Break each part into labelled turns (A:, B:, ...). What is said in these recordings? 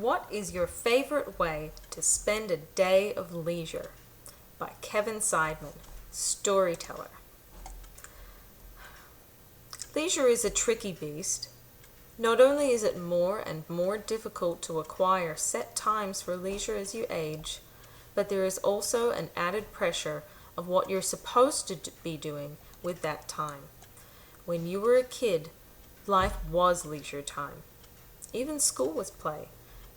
A: What is your favorite way to spend a day of leisure? By Kevin Seidman, storyteller. Leisure is a tricky beast. Not only is it more and more difficult to acquire set times for leisure as you age, but there is also an added pressure of what you're supposed to be doing with that time. When you were a kid, life was leisure time. Even school was play.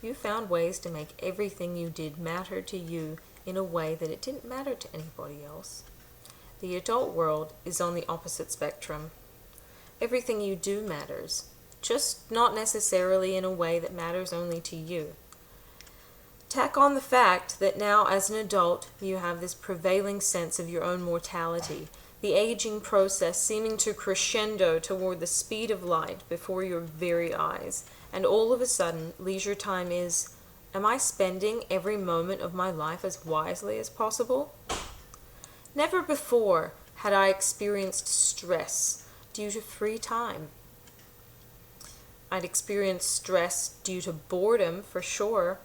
A: You found ways to make everything you did matter to you in a way that it didn't matter to anybody else. The adult world is on the opposite spectrum. Everything you do matters, just not necessarily in a way that matters only to you. Tack on the fact that now as an adult you have this prevailing sense of your own mortality, the aging process seeming to crescendo toward the speed of light before your very eyes, and all of a sudden leisure time is, am I spending every moment of my life as wisely as possible? Never before had I experienced stress due to free time. I'd experienced stress due to boredom for sure,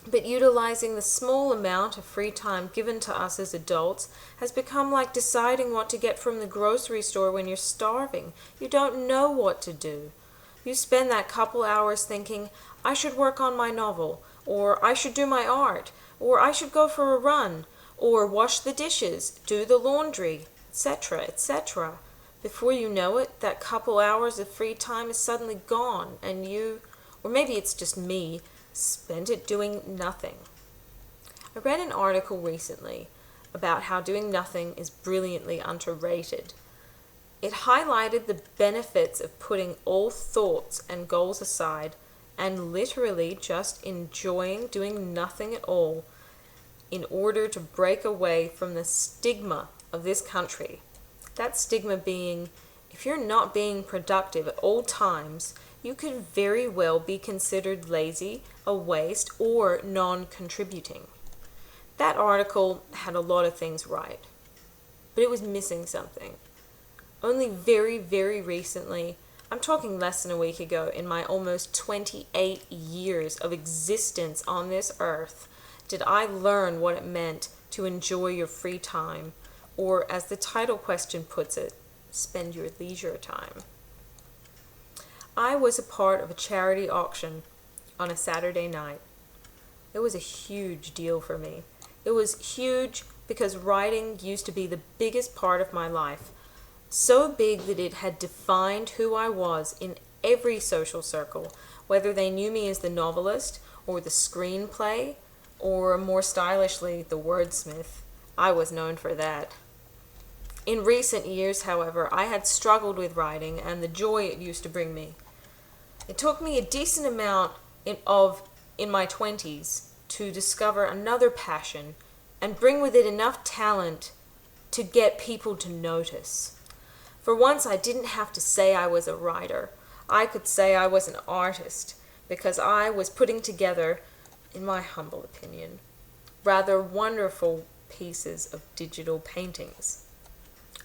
A: but utilizing the small amount of free time given to us as adults has become like deciding what to get from the grocery store when you're starving. You don't know what to do. You spend that couple hours thinking, I should work on my novel, or I should do my art, or I should go for a run, or wash the dishes, do the laundry, etc., etc. Before you know it, that couple hours of free time is suddenly gone, and you, or maybe it's just me, spent it doing nothing. I read an article recently about how doing nothing is brilliantly underrated. It highlighted the benefits of putting all thoughts and goals aside and literally just enjoying doing nothing at all in order to break away from the stigma of this country. That stigma being, if you're not being productive at all times, you could very well be considered lazy, a waste, or non-contributing. That article had a lot of things right, but it was missing something. Only very, very recently, I'm talking less than a week ago, in my almost 28 years of existence on this earth, did I learn what it meant to enjoy your free time, or as the title question puts it, spend your leisure time. I was a part of a charity auction on a Saturday night. It was a huge deal for me. It was huge because writing used to be the biggest part of my life, so big that it had defined who I was in every social circle, whether they knew me as the novelist or the screenplay, or more stylishly, the wordsmith. I was known for that. In recent years, however, I had struggled with writing and the joy it used to bring me. It took me a decent amount in my 20s to discover another passion and bring with it enough talent to get people to notice. For once, I didn't have to say I was a writer. I could say I was an artist because I was putting together, in my humble opinion, rather wonderful pieces of digital paintings.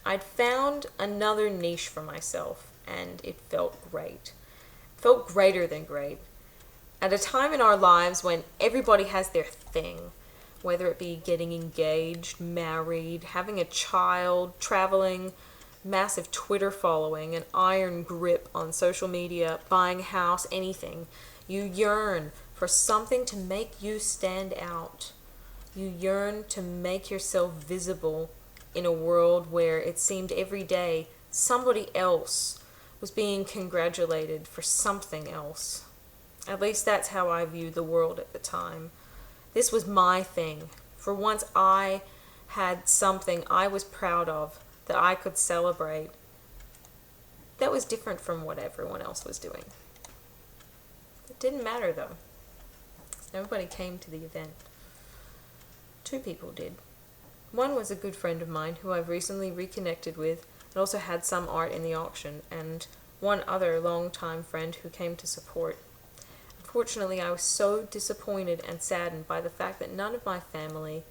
A: I'd found another niche for myself, and it felt great. It felt greater than great. At a time in our lives when everybody has their thing, whether it be getting engaged, married, having a child, traveling, massive Twitter following, an iron grip on social media, buying a house, anything, you yearn for something to make you stand out. You yearn to make yourself visible in a world where it seemed every day somebody else was being congratulated for something else. At least that's how I viewed the world at the time. This was my thing. For once I had something I was proud of that I could celebrate that was different from what everyone else was doing. It didn't matter though. Nobody came to the event. 2 people did. One was a good friend of mine who I've recently reconnected with and also had some art in the auction, and one other long-time friend who came to support. Unfortunately, I was so disappointed and saddened by the fact that none of my family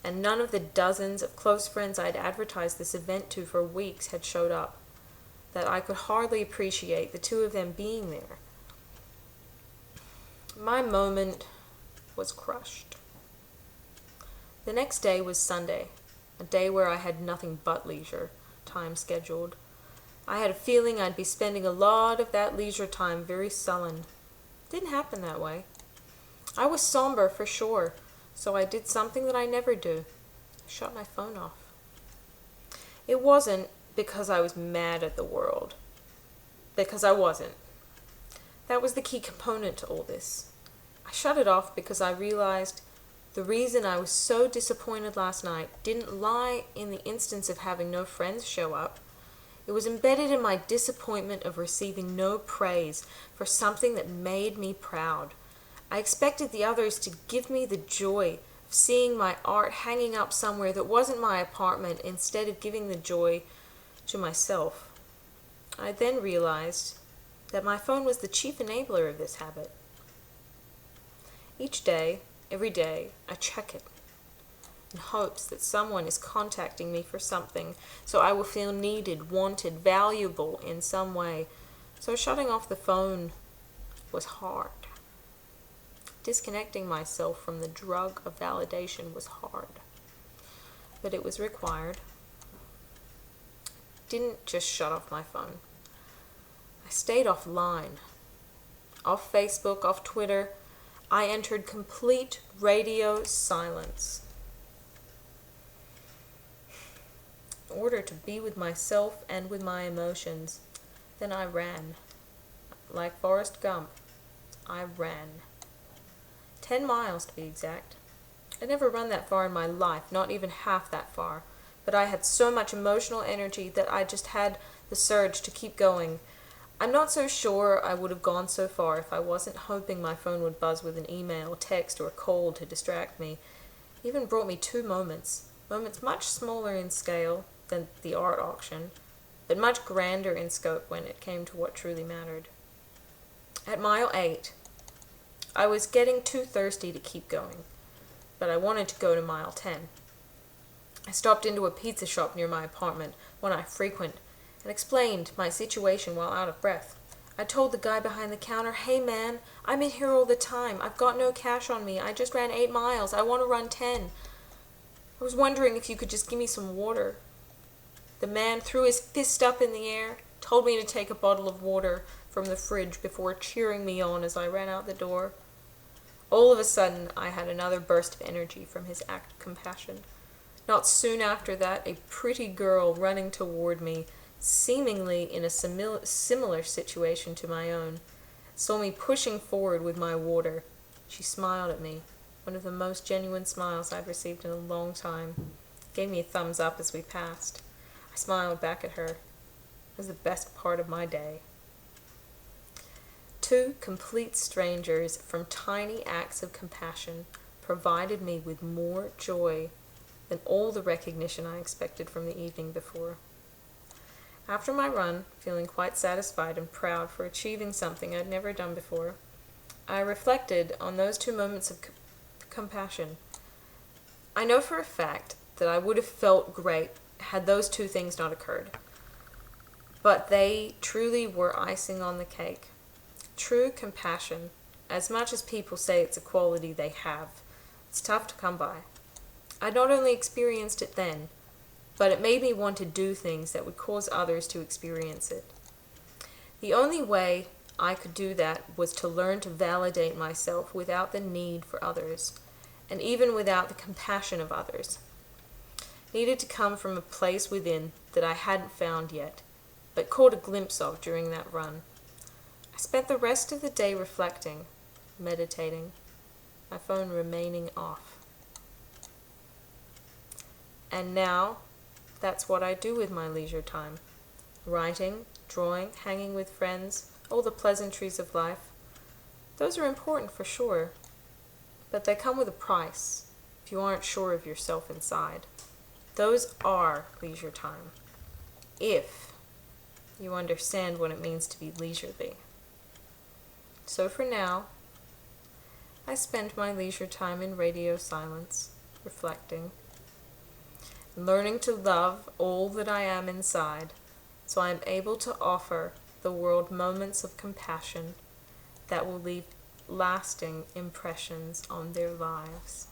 A: and none of the dozens of close friends I'd advertised this event to for weeks had showed up, that I could hardly appreciate the 2 of them being there. My moment was crushed. The next day was Sunday, a day where I had nothing but leisure time scheduled. I had a feeling I'd be spending a lot of that leisure time very sullen. Didn't happen that way. I was somber for sure, so I did something that I never do. I shut my phone off. It wasn't because I was mad at the world, because I wasn't. That was the key component to all this. I shut it off because I realized the reason I was so disappointed last night didn't lie in the instance of having no friends show up. It was embedded in my disappointment of receiving no praise for something that made me proud. I expected the others to give me the joy of seeing my art hanging up somewhere that wasn't my apartment instead of giving the joy to myself. I then realized that my phone was the chief enabler of this habit. Each day, every day, I check it in hopes that someone is contacting me for something, so I will feel needed, wanted, valuable in some way. So shutting off the phone was hard. Disconnecting myself from the drug of validation was hard, but it was required. Didn't just shut off my phone. I stayed offline, off Facebook, off Twitter. I entered complete radio silence in order to be with myself and with my emotions. Then I ran. Like Forrest Gump, I ran. 10 miles to be exact. I'd never run that far in my life, not even half that far. But I had so much emotional energy that I just had the surge to keep going. I'm not so sure I would have gone so far if I wasn't hoping my phone would buzz with an email, text, or a call to distract me. It even brought me 2 moments much smaller in scale than the art auction, but much grander in scope when it came to what truly mattered. At mile 8, I was getting too thirsty to keep going, but I wanted to go to mile 10. I stopped into a pizza shop near my apartment, one I frequent, and explained my situation while out of breath. I told the guy behind the counter, "Hey man, I'm in here all the time. I've got no cash on me. I just ran 8 miles. I want to run 10. I was wondering if you could just give me some water." The man threw his fist up in the air, told me to take a bottle of water from the fridge before cheering me on as I ran out the door. All of a sudden, I had another burst of energy from his act of compassion. Not soon after that, a pretty girl running toward me, seemingly in a similar situation to my own, saw me pushing forward with my water. She smiled at me, one of the most genuine smiles I've received in a long time. Gave me a thumbs up as we passed. I smiled back at her. It was the best part of my day. 2 complete strangers from tiny acts of compassion provided me with more joy than all the recognition I expected from the evening before. After my run, feeling quite satisfied and proud for achieving something I'd never done before, I reflected on those 2 moments of compassion. I know for a fact that I would have felt great had those 2 things not occurred, but they truly were icing on the cake. True compassion, as much as people say it's a quality they have, it's tough to come by. I not only experienced it then, but it made me want to do things that would cause others to experience it. The only way I could do that was to learn to validate myself without the need for others, and even without the compassion of others. It needed to come from a place within that I hadn't found yet, but caught a glimpse of during that run. I spent the rest of the day reflecting, meditating, my phone remaining off. And now, that's what I do with my leisure time. Writing, drawing, hanging with friends, all the pleasantries of life. Those are important for sure, but they come with a price if you aren't sure of yourself inside. Those are leisure time, if you understand what it means to be leisurely. So for now, I spend my leisure time in radio silence, reflecting, learning to love all that I am inside, so I am able to offer the world moments of compassion that will leave lasting impressions on their lives.